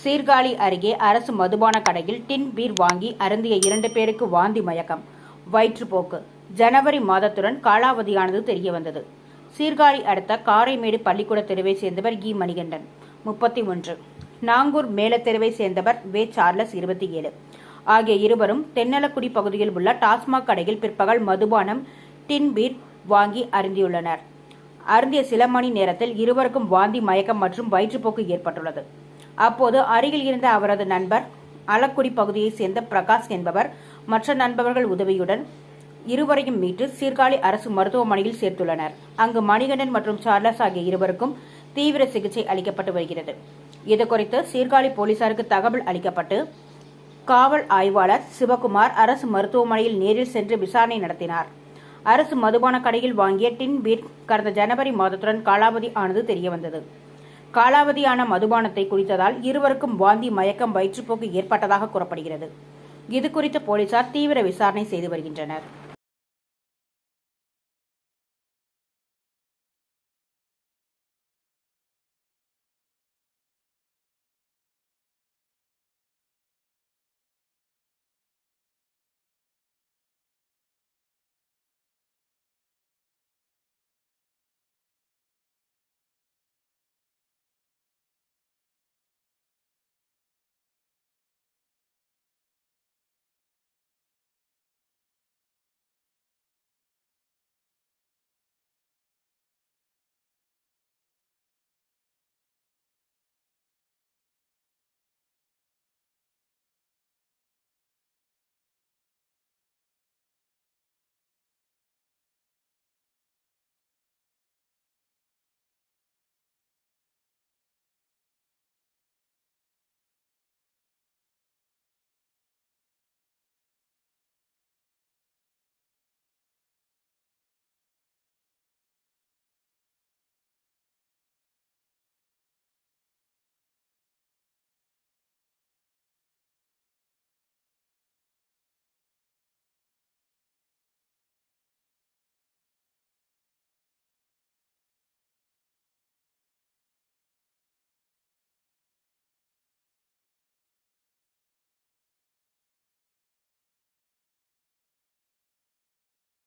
சீர்காழி அருகே அரசு மதுபான கடையில் டின் பீர் வாங்கி அருந்திய 2 பேருக்கு வாந்தி மயக்கம், வயிற்றுப்போக்கு. ஜனவரி மாதத்துடன் காலாவதியானது தெரியவந்தது. சீர்காழி அடுத்த காரைமேடு பள்ளிக்கூட தெருவை சேர்ந்தவர் இ. மணிகண்டன், 31, நாங்கூர் மேலத்தெருவை சேர்ந்தவர் வே. சார்லஸ், 27 ஆகிய இருவரும் தென்னலக்குடி பகுதியில் உள்ள டாஸ்மாக் கடையில் பிற்பகல் மதுபானம் டின் பீர் வாங்கி அருந்தியுள்ளனர். அருந்திய சில மணி நேரத்தில் இருவருக்கும் வாந்தி மயக்கம் மற்றும் வயிற்றுப்போக்கு ஏற்பட்டுள்ளது. அப்போது அருகில் இருந்த அவரது நண்பர் அலக்குடி பகுதியைச் சேர்ந்த பிரகாஷ் என்பவர் மற்ற நண்பர்கள் உதவியுடன் இருவரையும் மீட்டு சீர்காழி அரசு மருத்துவமனையில் சேர்த்துள்ளனர். அங்கு மணிகண்டன் மற்றும் சார்லஸ் ஆகிய இருவருக்கும் தீவிர சிகிச்சை அளிக்கப்பட்டு வருகிறது. இதுகுறித்து சீர்காழி போலீசாருக்கு தகவல் அளிக்கப்பட்டு காவல் ஆய்வாளர் சிவகுமார் அரசு மருத்துவமனையில் நேரில் சென்று விசாரணை நடத்தினார். அரசு மதுபான கடையில் வாங்கிய டின் பீர் கடந்த ஜனவரி மாதத்துடன் காலாவதி ஆனது தெரியவந்தது. காலாவதியான மதுபானத்தை குடித்ததால் இருவருக்கும் வாந்தி மயக்கம், வயிற்றுப்போக்கு ஏற்பட்டதாக கூறப்படுகிறது. இதுகுறித்து போலீசார் தீவிர விசாரணை செய்து வருகின்றனர்.